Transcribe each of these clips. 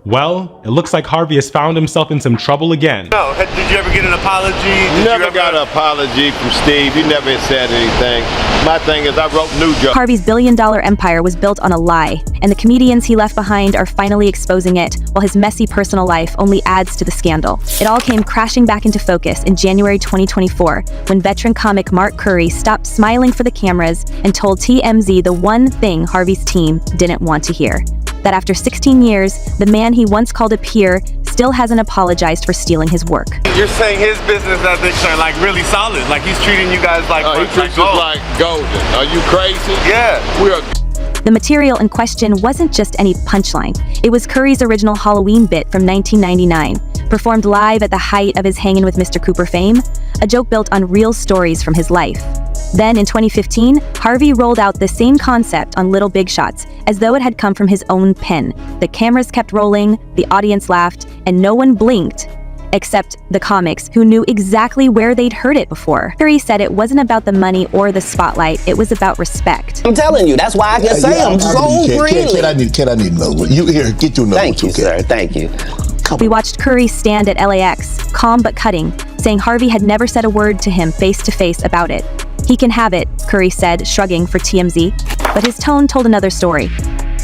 Well, it looks like Harvey has found himself in some trouble again. No, did you ever get an apology? Never got an apology from Steve. He never said anything. My thing is, I wrote new jokes. Harvey's billion-dollar empire was built on a lie, and the comedians he left behind are finally exposing it, while his messy personal life only adds to the scandal. It all came crashing back into focus in January 2024, when veteran comic Mark Curry stopped smiling for the cameras and told TMZ the one thing Harvey's team didn't want to hear: that after 16 years, the man he once called a peer still hasn't apologized for stealing his work. You're saying his business ethics are like really solid, like he's treating you guys like he treats us like golden. Are you crazy? Yeah. We are. The material in question wasn't just any punchline. It was Curry's original Halloween bit from 1999, performed live at the height of his Hangin' with Mr. Cooper fame, a joke built on real stories from his life. Then, in 2015, Harvey rolled out the same concept on Little Big Shots, as though it had come from his own pen. The cameras kept rolling, the audience laughed, and no one blinked, except the comics, who knew exactly where they'd heard it before. Curry said it wasn't about the money or the spotlight, it was about respect. I'm telling you, that's why I can say I'm so freely. Kid, I need another one. You here, get your number. Thank you, sir. Thank you. We watched Curry stand at LAX, calm but cutting, saying Harvey had never said a word to him face-to-face about it. He can have it, Curry said, shrugging for TMZ. But his tone told another story.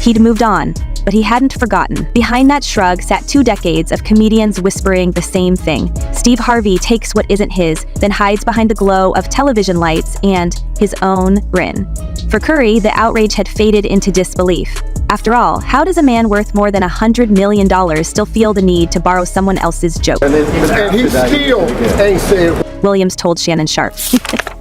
He'd moved on, but he hadn't forgotten. Behind that shrug sat 2 decades of comedians whispering the same thing. Steve Harvey takes what isn't his, then hides behind the glow of television lights and his own grin. For Curry, the outrage had faded into disbelief. After all, how does a man worth more than $100 million still feel the need to borrow someone else's joke? And he still ain't said. Williams told Shannon Sharp.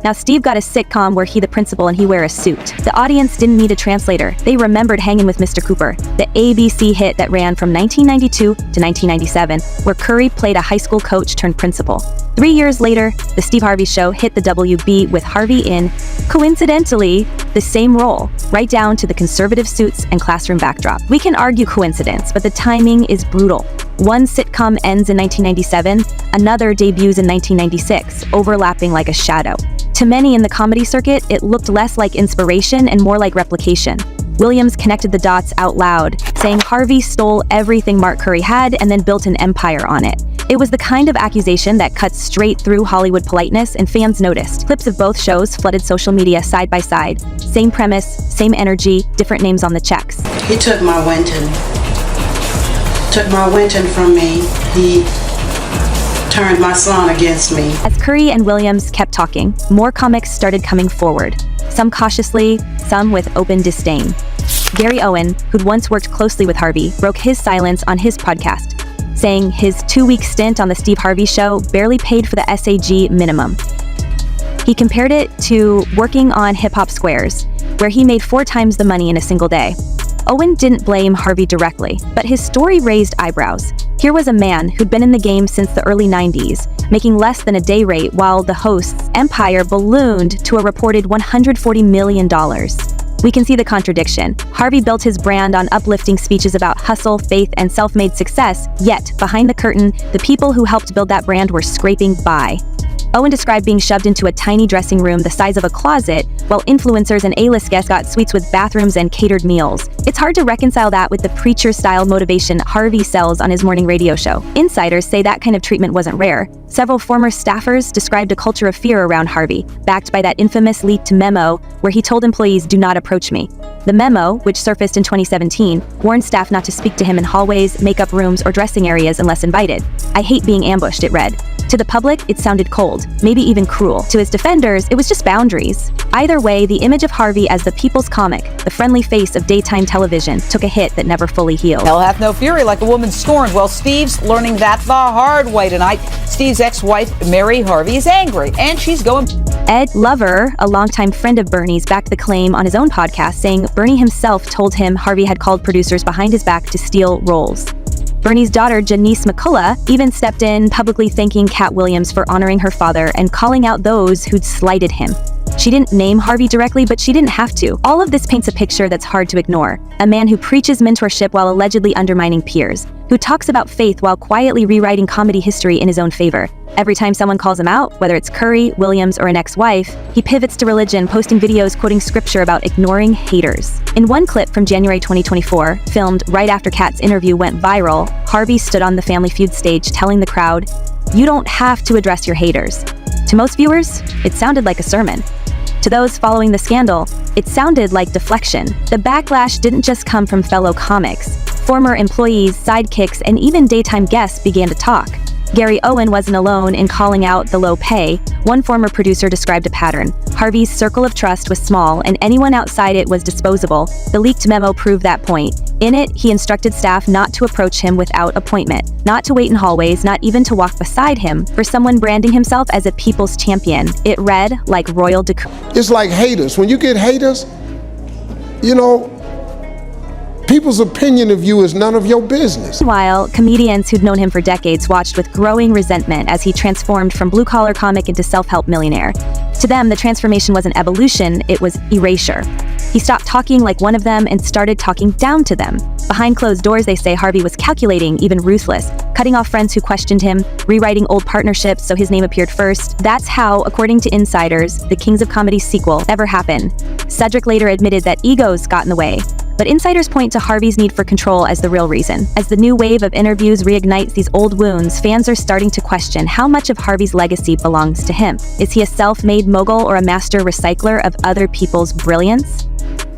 Now, Steve got a sitcom where he the principal and he wear a suit. The audience didn't need a translator. They remembered Hangin' with Mr. Cooper, the ABC hit that ran from 1992 to 1997, where Curry played a high school coach turned principal. 3 years later, the Steve Harvey Show hit the WB with Harvey in, coincidentally, the same role, right down to the conservative suits and classroom backdrop. We can argue coincidence, but the timing is brutal. One sitcom ends in 1997, another debuts in 1996, overlapping like a shadow. To many in the comedy circuit, it looked less like inspiration and more like replication. Williams connected the dots out loud, saying Harvey stole everything Mark Curry had and then built an empire on it. It was the kind of accusation that cuts straight through Hollywood politeness, and fans noticed. Clips of both shows flooded social media side by side. Same premise, same energy, different names on the checks. He took my Winton. Took my Winton from me. He turned my son against me. As Curry and Williams kept talking, more comics started coming forward. Some cautiously, some with open disdain. Gary Owen, who'd once worked closely with Harvey, broke his silence on his podcast, saying his 2-week stint on the Steve Harvey Show barely paid for the SAG minimum. He compared it to working on Hip Hop Squares, where he made 4 times the money in a single day. Owen didn't blame Harvey directly, but his story raised eyebrows. Here was a man who'd been in the game since the early 90s, making less than a day rate while the host's empire ballooned to a reported $140 million. We can see the contradiction. Harvey built his brand on uplifting speeches about hustle, faith, and self-made success, yet, behind the curtain, the people who helped build that brand were scraping by. Owen described being shoved into a tiny dressing room the size of a closet, while influencers and A-list guests got suites with bathrooms and catered meals. It's hard to reconcile that with the preacher-style motivation Harvey sells on his morning radio show. Insiders say that kind of treatment wasn't rare. Several former staffers described a culture of fear around Harvey, backed by that infamous leaked memo where he told employees, "Do not approach me." The memo, which surfaced in 2017, warned staff not to speak to him in hallways, makeup rooms, or dressing areas unless invited. "I hate being ambushed," it read. To the public, it sounded cold, maybe even cruel. To his defenders, it was just boundaries. Either way, the image of Harvey as the people's comic, the friendly face of daytime television, took a hit that never fully healed. Hell hath no fury like a woman scorned. Well, Steve's learning that the hard way tonight. Steve's ex-wife, Mary Harvey, is angry, and she's going... Ed Lover, a longtime friend of Bernie's, backed the claim on his own podcast, saying Bernie himself told him Harvey had called producers behind his back to steal roles. Bernie's daughter, Janice McCullough, even stepped in, publicly thanking Cat Williams for honoring her father and calling out those who'd slighted him. She didn't name Harvey directly, but she didn't have to. All of this paints a picture that's hard to ignore. A man who preaches mentorship while allegedly undermining peers, who talks about faith while quietly rewriting comedy history in his own favor. Every time someone calls him out, whether it's Curry, Williams, or an ex-wife, he pivots to religion, posting videos quoting scripture about ignoring haters. In one clip from January 2024, filmed right after Kat's interview went viral, Harvey stood on the Family Feud stage telling the crowd, "You don't have to address your haters." To most viewers, it sounded like a sermon. To those following the scandal, it sounded like deflection. The backlash didn't just come from fellow comics. Former employees, sidekicks, and even daytime guests began to talk. Gary Owen wasn't alone in calling out the low pay. One former producer described a pattern. Harvey's circle of trust was small, and anyone outside it was disposable. The leaked memo proved that point. In it, he instructed staff not to approach him without appointment, not to wait in hallways, not even to walk beside him, for someone branding himself as a people's champion. It read like royal decree. It's like haters. When you get haters, you know, people's opinion of you is none of your business. Meanwhile, comedians who'd known him for decades watched with growing resentment as he transformed from blue-collar comic into self-help millionaire. To them, the transformation wasn't evolution, it was erasure. He stopped talking like one of them and started talking down to them. Behind closed doors, they say Harvey was calculating, even ruthless, cutting off friends who questioned him, rewriting old partnerships so his name appeared first. That's how, according to insiders, the Kings of Comedy sequel ever happened. Cedric later admitted that egos got in the way. But insiders point to Harvey's need for control as the real reason. As the new wave of interviews reignites these old wounds, fans are starting to question how much of Harvey's legacy belongs to him. Is he a self-made mogul or a master recycler of other people's brilliance?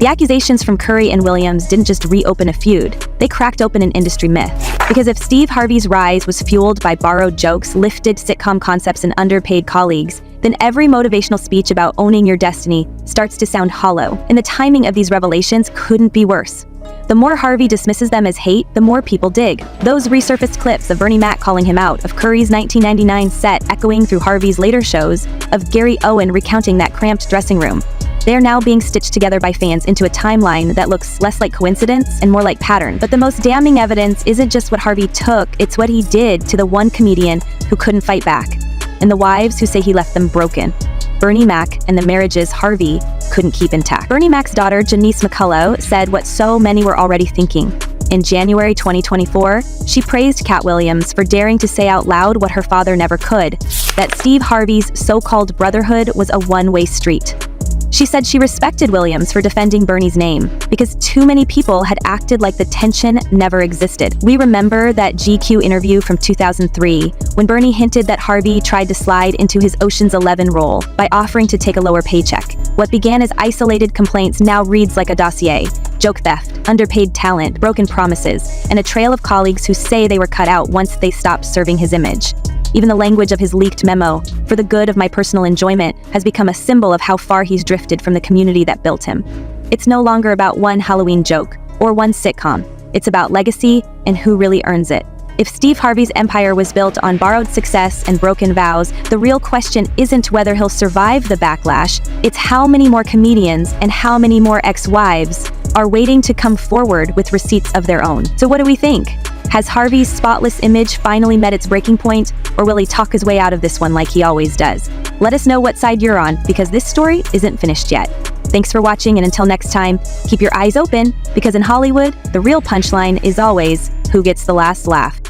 The accusations from Curry and Williams didn't just reopen a feud, they cracked open an industry myth. Because if Steve Harvey's rise was fueled by borrowed jokes, lifted sitcom concepts, and underpaid colleagues, then every motivational speech about owning your destiny starts to sound hollow, and the timing of these revelations couldn't be worse. The more Harvey dismisses them as hate, the more people dig. Those resurfaced clips of Bernie Mac calling him out, of Curry's 1999 set echoing through Harvey's later shows, of Gary Owen recounting that cramped dressing room. They are now being stitched together by fans into a timeline that looks less like coincidence and more like pattern. But the most damning evidence isn't just what Harvey took, it's what he did to the one comedian who couldn't fight back, and the wives who say he left them broken. Bernie Mac and the marriages Harvey couldn't keep intact. Bernie Mac's daughter, Janice McCullough, said what so many were already thinking. In January 2024, she praised Cat Williams for daring to say out loud what her father never could, that Steve Harvey's so-called brotherhood was a one-way street. She said she respected Williams for defending Bernie's name because too many people had acted like the tension never existed. We remember that GQ interview from 2003 when Bernie hinted that Harvey tried to slide into his Ocean's 11 role by offering to take a lower paycheck. What began as isolated complaints now reads like a dossier. Joke theft, underpaid talent, broken promises, and a trail of colleagues who say they were cut out once they stopped serving his image. Even the language of his leaked memo, "for the good of my personal enjoyment," has become a symbol of how far he's drifted from the community that built him. It's no longer about one Halloween joke or one sitcom. It's about legacy and who really earns it. If Steve Harvey's empire was built on borrowed success and broken vows, the real question isn't whether he'll survive the backlash, it's how many more comedians and how many more ex-wives are waiting to come forward with receipts of their own. So what do we think? Has Harvey's spotless image finally met its breaking point, or will he talk his way out of this one like he always does? Let us know what side you're on, because this story isn't finished yet. Thanks for watching, and until next time, keep your eyes open, because in Hollywood, the real punchline is always, who gets the last laugh?